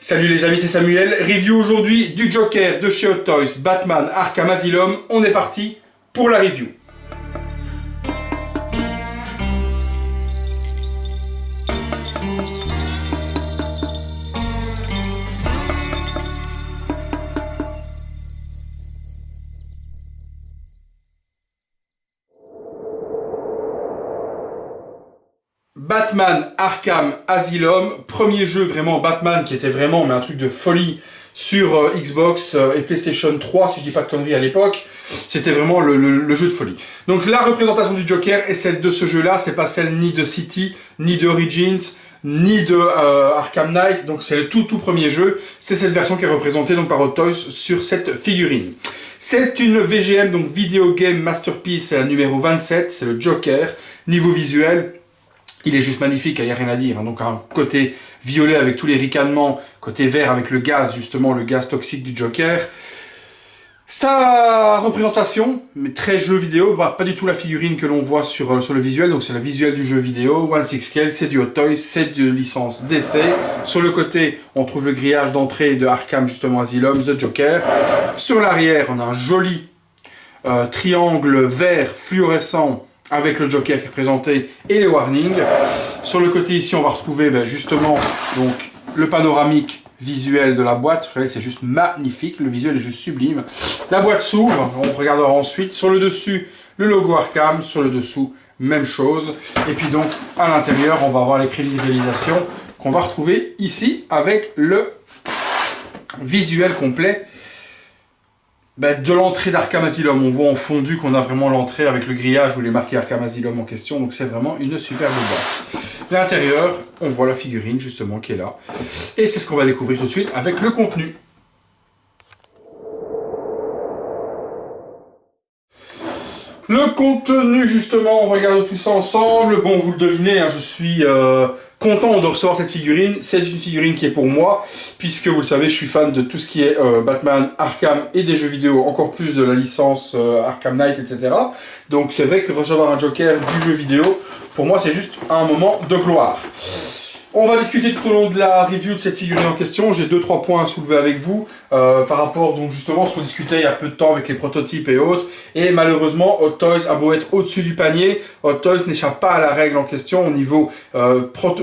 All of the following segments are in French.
Salut les amis, c'est Samuel. Review aujourd'hui du Joker de chez Hot Toys, Batman Arkham Asylum. On est parti pour la review. Batman Arkham Asylum, premier jeu vraiment Batman qui était vraiment un truc de folie sur Xbox et PlayStation 3, si je dis pas de conneries à l'époque. C'était vraiment le jeu de folie. Donc la représentation du Joker est celle de ce jeu-là, c'est pas celle ni de City, ni de Origins, ni de Arkham Knight, donc c'est le tout premier jeu. C'est cette version qui est représentée donc par Hot Toys sur cette figurine. C'est une VGM, donc Video Game Masterpiece, c'est la numéro 27, c'est le Joker. Niveau visuel, il est juste magnifique, il n'y a rien à dire. Donc un côté violet avec tous les ricanements, côté vert avec le gaz, justement le gaz toxique du Joker. Sa représentation, mais très jeu vidéo, pas du tout la figurine que l'on voit sur le visuel, donc c'est le visuel du jeu vidéo, 1/6 scale, c'est du Hot Toys, c'est de licence d'essai. Sur le côté, on trouve le grillage d'entrée de Arkham, justement Asylum, The Joker. Sur l'arrière, on a un joli triangle vert fluorescent avec le Joker qui est présenté et les warnings. Sur le côté ici, on va retrouver justement donc, le panoramique visuel de la boîte. C'est juste magnifique, le visuel est juste sublime. La boîte s'ouvre, on regardera ensuite. Sur le dessus, le logo Arkham. Sur le dessous, même chose. Et puis donc, à l'intérieur, on va avoir les crédits de réalisation qu'on va retrouver ici avec le visuel complet de l'entrée d'Arkham Asylum. On voit en fondu qu'on a vraiment l'entrée avec le grillage où il est marqué Arkham Asylum en question, donc c'est vraiment une superbe boîte. À l'intérieur, on voit la figurine justement qui est là. Et c'est ce qu'on va découvrir tout de suite avec le contenu. Le contenu justement, on regarde tout ça ensemble. Bon, vous le devinez, je suis content de recevoir cette figurine. C'est une figurine qui est pour moi, puisque vous le savez, je suis fan de tout ce qui est Batman, Arkham et des jeux vidéo, encore plus de la licence Arkham Knight, etc. Donc c'est vrai que recevoir un Joker du jeu vidéo, pour moi c'est juste un moment de gloire. On va discuter tout au long de la review de cette figurine en question. J'ai 2-3 points à soulever avec vous par rapport donc justement à ce qu'on discutait il y a peu de temps avec les prototypes et autres. Et malheureusement, Hot Toys a beau être au-dessus du panier, Hot Toys n'échappe pas à la règle en question au niveau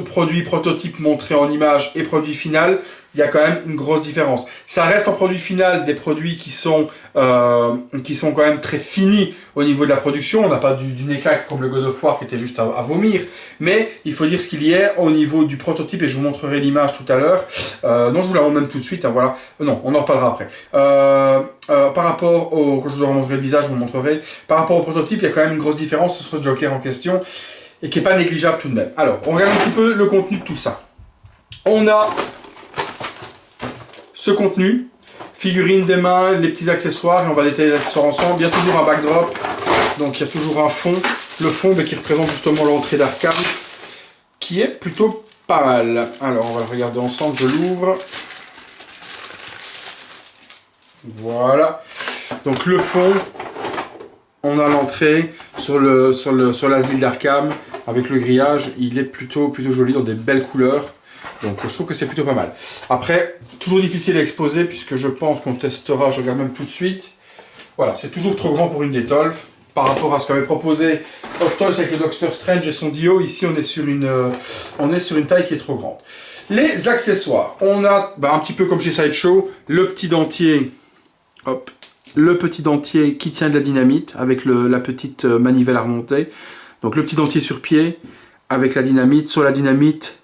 produit prototype montré en image et produit final. Il y a quand même une grosse différence. Ça reste en produit final des produits qui sont quand même très finis au niveau de la production. On n'a pas du nécac comme le God of War qui était juste à vomir. Mais il faut dire ce qu'il y a au niveau du prototype et je vous montrerai l'image tout à l'heure. Non, je vous la montre même tout de suite. Voilà. Non, on en reparlera après. Par rapport au... Quand je vous montrerai le visage, je vous montrerai. Par rapport au prototype, il y a quand même une grosse différence sur ce Joker en question et qui n'est pas négligeable tout de même. Alors, on regarde un petit peu le contenu de tout ça. On a ce contenu, figurine des mains, les petits accessoires, et on va détailler les accessoires ensemble. Il y a toujours un backdrop, donc il y a toujours un fond. Le fond qui représente justement l'entrée d'Arkham, qui est plutôt pas mal. Alors on va le regarder ensemble, je l'ouvre. Voilà. Donc le fond, on a l'entrée sur l'asile d'Arkham, avec le grillage. Il est plutôt joli dans des belles couleurs. Donc je trouve que c'est plutôt pas mal. Après, toujours difficile à exposer puisque je pense qu'on testera, je regarde même tout de suite. Voilà, c'est toujours trop grand pour une Detolf par rapport à ce qu'avait proposé Hot Toys avec le Doctor Strange et son Dio. Ici, on est sur une taille qui est trop grande. Les accessoires, on a un petit peu comme chez Sideshow, le petit dentier, hop, le petit dentier qui tient de la dynamite avec la petite manivelle à remonter. Donc le petit dentier sur pied avec la dynamite. Sur la dynamite,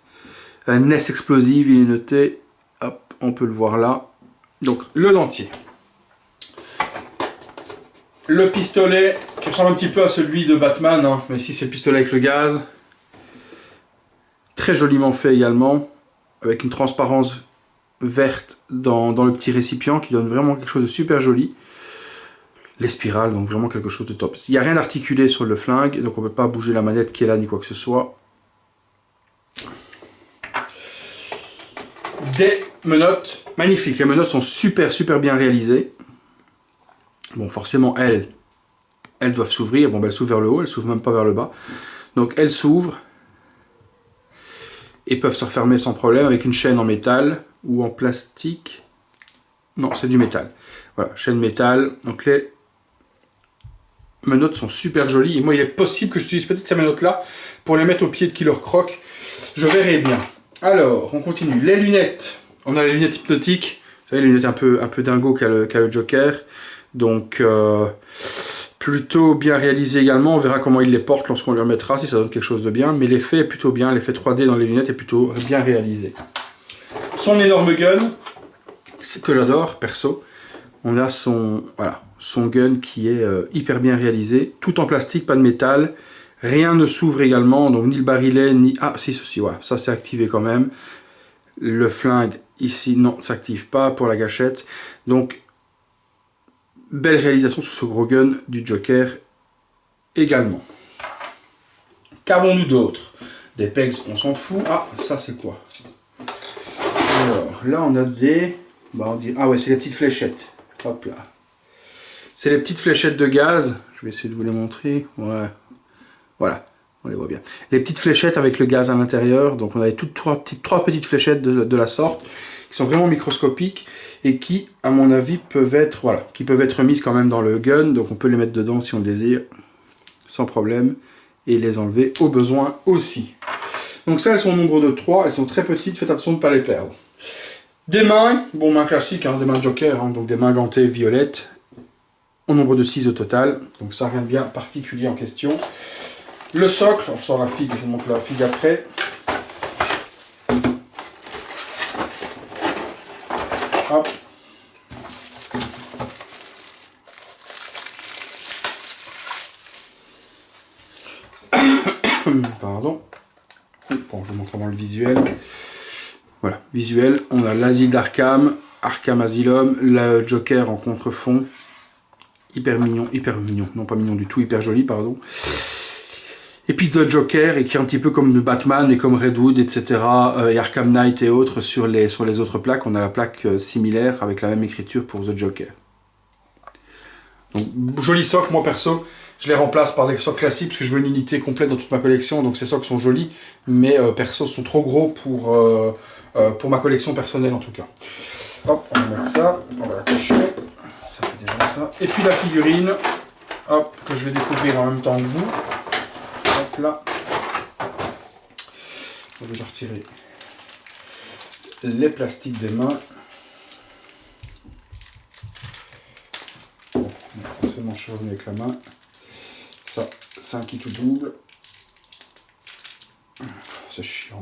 NES explosive, il est noté, hop, on peut le voir là. Donc le dentier. Le pistolet qui ressemble un petit peu à celui de Batman, mais ici c'est le pistolet avec le gaz. Très joliment fait également, avec une transparence verte dans le petit récipient qui donne vraiment quelque chose de super joli. Les spirales, donc vraiment quelque chose de top. Il n'y a rien d'articulé sur le flingue, donc on ne peut pas bouger la manette qui est là ni quoi que ce soit. Des menottes magnifiques. Les menottes sont super bien réalisées. Bon, forcément, elles doivent s'ouvrir. Bon, elles s'ouvrent vers le haut, elles s'ouvrent même pas vers le bas. Donc, elles s'ouvrent et peuvent se refermer sans problème avec une chaîne en métal ou en plastique. Non, c'est du métal. Voilà, chaîne métal. Donc les menottes sont super jolies. Et moi, il est possible que j'utilise peut-être ces menottes-là pour les mettre au pied de Killer Croc. Je verrai bien. Alors, on continue. Les lunettes. On a les lunettes hypnotiques. Vous savez, les lunettes un peu dingo qu'a le Joker. Donc, plutôt bien réalisé également. On verra comment il les porte lorsqu'on les remettra, si ça donne quelque chose de bien. Mais l'effet est plutôt bien. L'effet 3D dans les lunettes est plutôt bien réalisé. Son énorme gun, c'est que j'adore, perso. On a son gun qui est hyper bien réalisé. Tout en plastique, pas de métal. Rien ne s'ouvre également. Donc, ni le barillet, ni... Ah, si, ceci, ouais. Ça, c'est activé quand même. Le flingue, ici, non, ça s'active pas pour la gâchette. Donc, belle réalisation sur ce gros gun du Joker également. Qu'avons-nous d'autre? Des pegs, on s'en fout. Ah, ça c'est quoi? Alors, là on a des... on dit... Ah ouais, c'est les petites fléchettes. Hop là. C'est les petites fléchettes de gaz. Je vais essayer de vous les montrer. Ouais. Voilà, on les voit bien. Les petites fléchettes avec le gaz à l'intérieur. Donc on avait toutes trois petites fléchettes de la sorte, qui sont vraiment microscopiques et qui, à mon avis, peuvent être mises quand même dans le gun. Donc on peut les mettre dedans si on le désire, sans problème, et les enlever au besoin aussi. Donc ça, elles sont au nombre de 3, elles sont très petites, faites attention de ne pas les perdre. Des mains, bon, mains classiques, hein, des mains Joker, hein, donc des mains gantées violettes, au nombre de 6 au total. Donc ça, rien de bien particulier en question. Le socle, on ressort la figue, je vous montre la figue après. Hop. Pardon. Bon, je vous montre avant le visuel. Voilà, visuel. On a l'asile d'Arkham, Arkham Asylum, le Joker en contrefond. Hyper mignon, non pas mignon du tout, hyper joli, pardon. Et puis The Joker, et qui est un petit peu comme Batman et comme Redwood, etc. Et Arkham Knight et autres sur les autres plaques. On a la plaque similaire avec la même écriture pour The Joker. Donc, joli socle, moi perso, je les remplace par des socles classiques parce que je veux une unité complète dans toute ma collection. Donc ces socles sont jolis, mais perso sont trop gros pour ma collection personnelle en tout cas. Hop, on va mettre ça, on va l'attacher. Ça fait déjà ça. Et puis la figurine, hop, que je vais découvrir en même temps que vous. Hop là. On va déjà retirer les plastiques des mains. Bon, forcément je suis revenu avec la main. Ça, c'est un kit tout double. C'est chiant.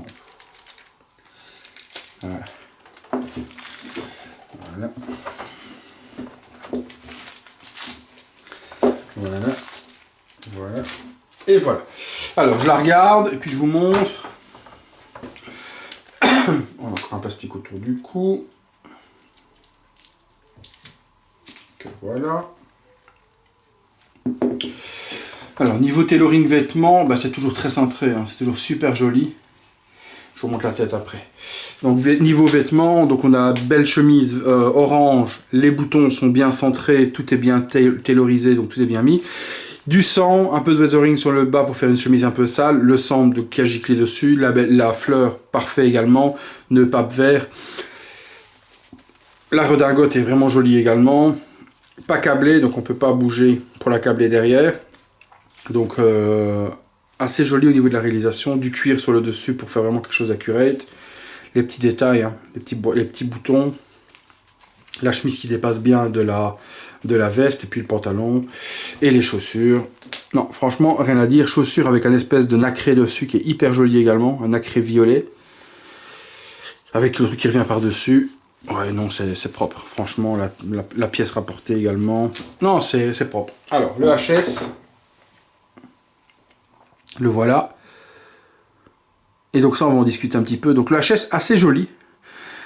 Voilà. Voilà. Voilà. Voilà. Et voilà. Alors, je la regarde et puis je vous montre. On a encore un plastique autour du cou. Que voilà. Alors, niveau tailoring vêtements, bah, c'est toujours très cintré, hein, c'est toujours super joli. Je vous montre la tête après. Donc, niveau vêtements, donc on a belle chemise orange, les boutons sont bien centrés, tout est bien tailorisé, donc tout est bien mis. Du sang, un peu de weathering sur le bas pour faire une chemise un peu sale, le sang qui a giclé dessus, la fleur parfait également, nœud pape vert. La redingote est vraiment jolie également. Pas câblée, donc on ne peut pas bouger pour la câbler derrière. Donc assez joli au niveau de la réalisation, du cuir sur le dessus pour faire vraiment quelque chose d'accurate. Les petits détails, hein, les petits boutons, la chemise qui dépasse bien de la veste, et puis le pantalon, et les chaussures. Non, franchement, rien à dire. Chaussures avec un espèce de nacré dessus qui est hyper joli également, un nacré violet, avec le truc qui revient par-dessus. Ouais, non, c'est propre. Franchement, la pièce rapportée également. Non, c'est propre. Alors, le HS... Le voilà. Et donc ça, on va en discuter un petit peu. Donc le HS, assez joli.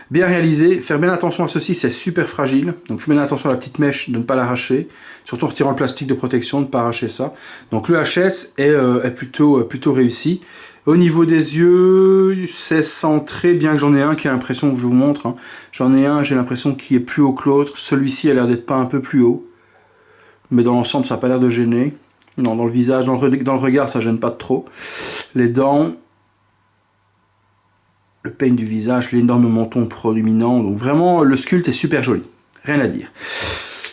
Bien réalisé. Faire bien attention à ceci, c'est super fragile. Donc faites bien attention à la petite mèche de ne pas l'arracher. Surtout en retirant le plastique de protection, de ne pas arracher ça. Donc le HS est plutôt réussi. Au niveau des yeux, c'est centré, bien que j'en ai un qui a l'impression que je vous montre. Hein. J'en ai un, j'ai l'impression qu'il est plus haut que l'autre. Celui-ci a l'air d'être pas un peu plus haut. Mais dans l'ensemble, ça n'a pas l'air de gêner. Non, dans le visage, dans le regard, ça gêne pas trop. Les dents, le paint du visage, l'énorme menton proéminent. Donc vraiment, le sculpte est super joli. Rien à dire.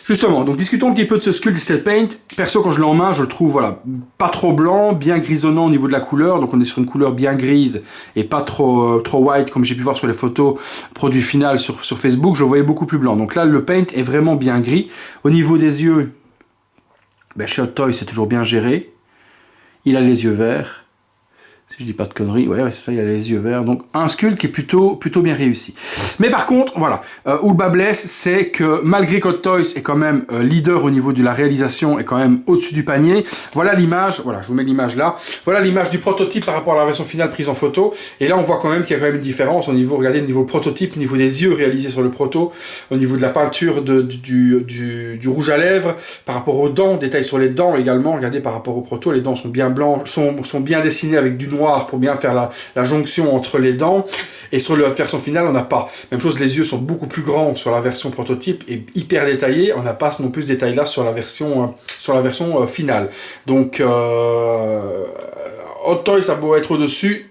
Justement, donc discutons un petit peu de ce sculpte et cette paint. Perso, quand je l'ai en main, je le trouve voilà, pas trop blanc, bien grisonnant au niveau de la couleur. Donc on est sur une couleur bien grise et pas trop white comme j'ai pu voir sur les photos produit final sur Facebook. Je le voyais beaucoup plus blanc. Donc là, le paint est vraiment bien gris. Au niveau des yeux, ben, chez Hot Toys, c'est toujours bien géré. Il a les yeux verts. Si je dis pas de conneries, ouais c'est ça, il a les yeux verts. Donc un sculpte qui est plutôt bien réussi. Mais par contre, voilà, où le bas blesse, c'est que malgré que Hot Toys est quand même leader au niveau de la réalisation, est quand même au-dessus du panier. Voilà l'image, voilà, je vous mets l'image là. Voilà l'image du prototype par rapport à la version finale prise en photo. Et là, on voit quand même qu'il y a quand même une différence au niveau, regardez, au niveau prototype, au niveau des yeux réalisés sur le proto, au niveau de la peinture du rouge à lèvres, par rapport aux dents, détails sur les dents également. Regardez par rapport au proto, les dents sont bien blanches, sont bien dessinées avec du noir pour bien faire la jonction entre les dents, et sur la version finale on n'a pas. Même chose, les yeux sont beaucoup plus grands sur la version prototype et hyper détaillés, on n'a pas non plus ce détail là sur la version finale. Donc Hot Toys a beau être au-dessus,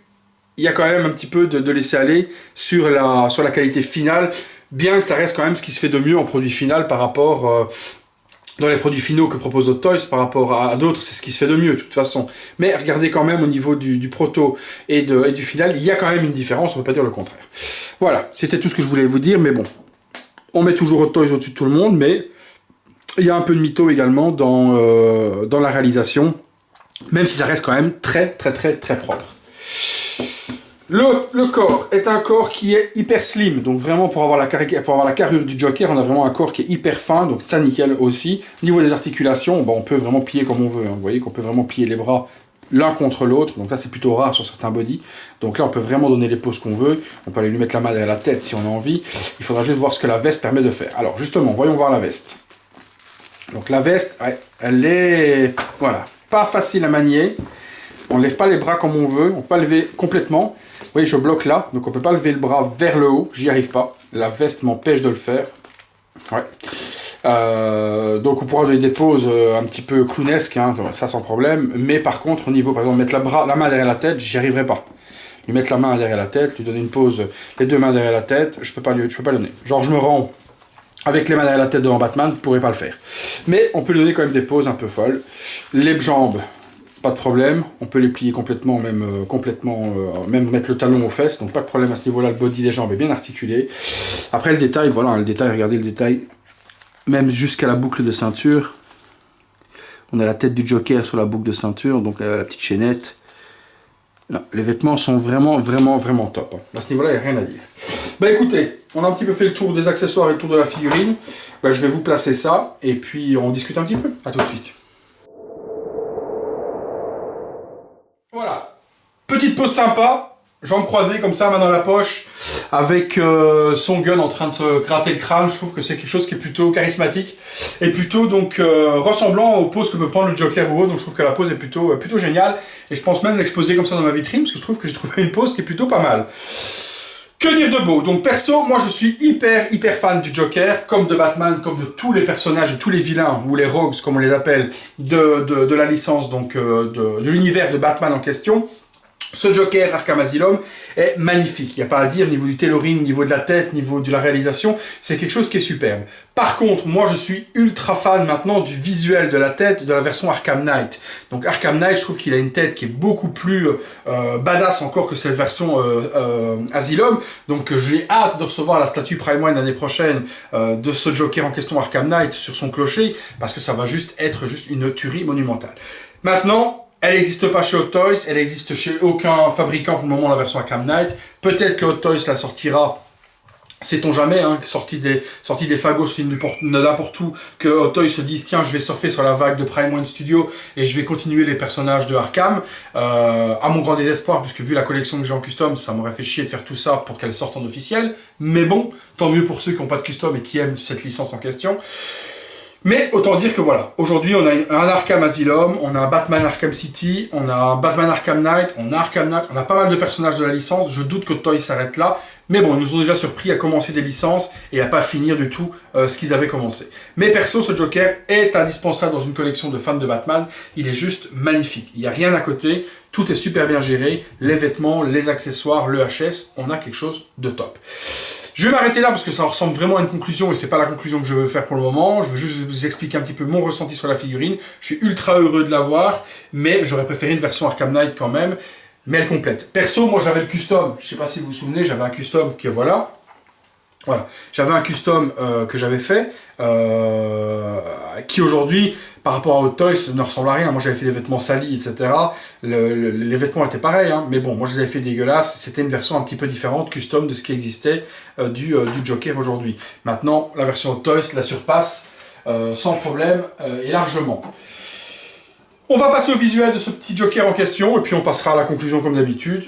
il y a quand même un petit peu de laisser aller sur la qualité finale, bien que ça reste quand même ce qui se fait de mieux en produit final par rapport dans les produits finaux que propose Hot Toys par rapport à d'autres, c'est ce qui se fait de mieux de toute façon. Mais regardez quand même au niveau du proto et du final, il y a quand même une différence, on ne peut pas dire le contraire. Voilà, c'était tout ce que je voulais vous dire, mais bon, on met toujours Hot Toys au-dessus de tout le monde, mais il y a un peu de mytho également dans la réalisation, même si ça reste quand même très propre. Le corps est un corps qui est hyper slim, donc vraiment pour avoir la carrure du Joker, on a vraiment un corps qui est hyper fin, donc ça nickel aussi. Au niveau des articulations, on peut vraiment plier comme on veut, hein. Vous voyez qu'on peut vraiment plier les bras l'un contre l'autre, donc là c'est plutôt rare sur certains body. Donc là on peut vraiment donner les poses qu'on veut, on peut aller lui mettre la main derrière la tête si on a envie. Il faudra juste voir ce que la veste permet de faire. Alors justement, voyons voir la veste. Donc la veste, ouais, elle est, voilà, pas facile à manier. On ne lève pas les bras comme on veut, on ne peut pas lever complètement. Vous voyez, je bloque là, donc on ne peut pas lever le bras vers le haut, j'y arrive pas. La veste m'empêche de le faire. Ouais. Donc on pourra donner des poses un petit peu clownesques, hein, ça sans problème. Mais par contre, au niveau, par exemple, mettre la main derrière la tête, j'y arriverai pas. Lui mettre la main derrière la tête, lui donner une pose, les deux mains derrière la tête, je peux pas donner. Genre je me rends avec les mains derrière la tête devant Batman, vous pourrez pas le faire. Mais on peut lui donner quand même des poses un peu folles. Les jambes, pas de problème, on peut les plier complètement, même mettre le talon aux fesses, donc pas de problème à ce niveau-là, le body des jambes est bien articulé. Après le détail, voilà, le détail, regardez le détail, même jusqu'à la boucle de ceinture. On a la tête du Joker sur la boucle de ceinture, donc la petite chaînette. Là, les vêtements sont vraiment top. Hein. À ce niveau-là, il n'y a rien à dire. Bah écoutez, on a un petit peu fait le tour des accessoires et le tour de la figurine. Bah, je vais vous placer ça, et puis on discute un petit peu. A tout de suite. Voilà, petite pause sympa, jambes croisées comme ça, main dans la poche, avec son gun en train de se gratter le crâne. Je trouve que c'est quelque chose qui est plutôt charismatique et plutôt donc ressemblant aux poses que peut prendre le Joker ou autre. Donc je trouve que la pose est plutôt géniale, et je pense même l'exposer comme ça dans ma vitrine parce que je trouve que j'ai trouvé une pose qui est plutôt pas mal. Que dire de beau? Donc perso, moi je suis hyper fan du Joker, comme de Batman, comme de tous les personnages et tous les vilains, ou les rogues comme on les appelle, de la licence, donc de l'univers de Batman en question. Ce Joker Arkham Asylum est magnifique, il n'y a pas à dire, au niveau du tailoring, au niveau de la tête, au niveau de la réalisation, c'est quelque chose qui est superbe. Par contre, moi je suis ultra fan maintenant du visuel de la tête de la version Arkham Knight. Donc Arkham Knight, je trouve qu'il a une tête qui est beaucoup plus badass encore que cette version Asylum. Donc j'ai hâte de recevoir la statue Prime One l'année prochaine de ce Joker en question Arkham Knight sur son clocher, parce que ça va être une tuerie monumentale. Maintenant, elle n'existe pas chez Hot Toys, elle n'existe chez aucun fabricant pour le moment, la version Arkham Knight. Peut-être que Hot Toys la sortira, sait-on jamais, hein, sortie des fagots, sortie de n'importe où, que Hot Toys se dise tiens, je vais surfer sur la vague de Prime One Studio et je vais continuer les personnages de Arkham. À mon grand désespoir, puisque vu la collection que j'ai en custom, ça m'aurait fait chier de faire tout ça pour qu'elle sorte en officiel. Mais bon, tant mieux pour ceux qui n'ont pas de custom et qui aiment cette licence en question. Mais autant dire que voilà, aujourd'hui on a un Arkham Asylum, on a un Batman Arkham City, on a un Batman Arkham Knight, on a Arkham Knight, on a pas mal de personnages de la licence, je doute que Toys s'arrête là, mais bon, ils nous ont déjà surpris à commencer des licences et à pas finir du tout ce qu'ils avaient commencé. Mais perso, ce Joker est indispensable dans une collection de fans de Batman, il est juste magnifique, il n'y a rien à côté, tout est super bien géré, les vêtements, les accessoires, le HS, on a quelque chose de top. Je vais m'arrêter là parce que ça ressemble vraiment à une conclusion et c'est pas la conclusion que je veux faire pour le moment. Je veux juste vous expliquer un petit peu mon ressenti sur la figurine. Je suis ultra heureux de l'avoir, mais j'aurais préféré une version Arkham Knight quand même, mais elle complète. Perso, moi j'avais le custom, je sais pas si vous vous souvenez, j'avais un custom qui est voilà. Voilà, j'avais un custom que j'avais fait, qui aujourd'hui, par rapport à Hot Toys, ne ressemble à rien. Moi j'avais fait des vêtements salis, etc. Les vêtements étaient pareils, hein, mais bon, moi je les avais fait dégueulasses. C'était une version un petit peu différente, custom de ce qui existait du Joker aujourd'hui. Maintenant, la version Hot Toys la surpasse sans problème et largement. On va passer au visuel de ce petit Joker en question, et puis on passera à la conclusion comme d'habitude.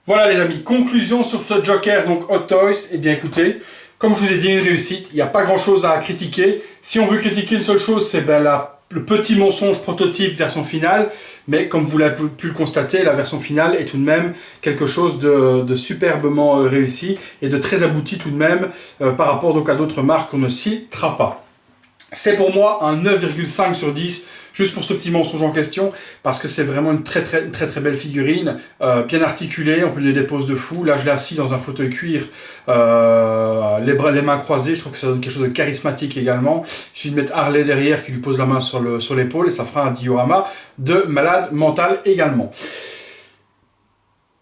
Voilà les amis, conclusion sur ce Joker, donc Hot Toys. Eh bien écoutez, comme je vous ai dit, une réussite, il n'y a pas grand chose à critiquer. Si on veut critiquer une seule chose, c'est ben, le petit mensonge prototype version finale, mais comme vous l'avez pu le constater, la version finale est tout de même quelque chose de superbement réussi et de très abouti tout de même par rapport donc à d'autres marques qu'on ne citera pas. C'est pour moi un 9,5 sur 10, juste pour ce petit mensonge en question, parce que c'est vraiment une très belle figurine, bien articulée, on peut lui donner des poses de fou. Là, je l'ai assis dans un fauteuil cuir, les mains croisées, je trouve que ça donne quelque chose de charismatique également. Il suffit de mettre Harley derrière qui lui pose la main sur l'épaule et ça fera un diorama de malade mental également.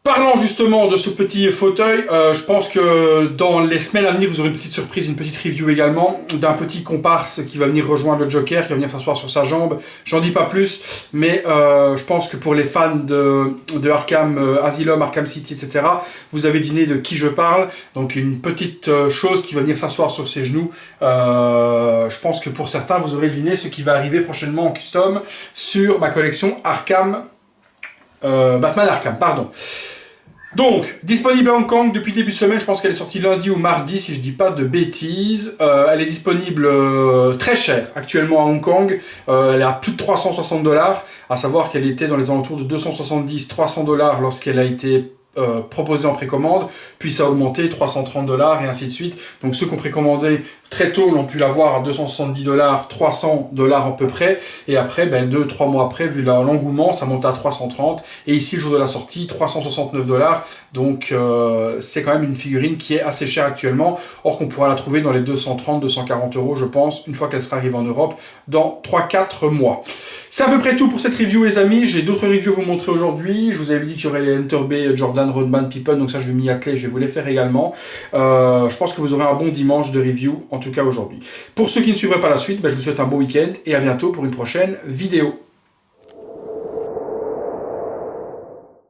Parlant justement de ce petit fauteuil, je pense que dans les semaines à venir, vous aurez une petite surprise, une petite review également, d'un petit comparse qui va venir rejoindre le Joker, qui va venir s'asseoir sur sa jambe. J'en dis pas plus, mais je pense que pour les fans de Arkham Asylum, Arkham City, etc., vous avez deviné de qui je parle. Donc une petite chose qui va venir s'asseoir sur ses genoux. Je pense que pour certains, vous aurez deviné ce qui va arriver prochainement en custom sur ma collection Arkham... Batman Arkham, pardon. Donc, disponible à Hong Kong depuis début de semaine, je pense qu'elle est sortie lundi ou mardi, si je dis pas de bêtises. Elle est disponible très chère actuellement à Hong Kong. Elle est à plus de 360 $, à savoir qu'elle était dans les alentours de 270-300 $ lorsqu'elle a été proposée en précommande, puis ça a augmenté 330 $ et ainsi de suite. Donc ceux qui ont précommandé très tôt l'ont pu l'avoir à 270 $, 300 $ à peu près, et après, 2-3 mois après, vu l'engouement, ça monte à 330, et ici le jour de la sortie, 369 $, donc c'est quand même une figurine qui est assez chère actuellement, or qu'on pourra la trouver dans les 230-240 €, je pense, une fois qu'elle sera arrivée en Europe, dans 3-4 mois. C'est à peu près tout pour cette review les amis, j'ai d'autres reviews à vous montrer aujourd'hui, je vous avais dit qu'il y aurait les Enter Bay, Jordan, Rodman, Pippen, donc ça je vais m'y atteler, je vais vous les faire également. Je pense que vous aurez un bon dimanche de review, en tout cas aujourd'hui. Pour ceux qui ne suivraient pas la suite, je vous souhaite un bon week-end et à bientôt pour une prochaine vidéo.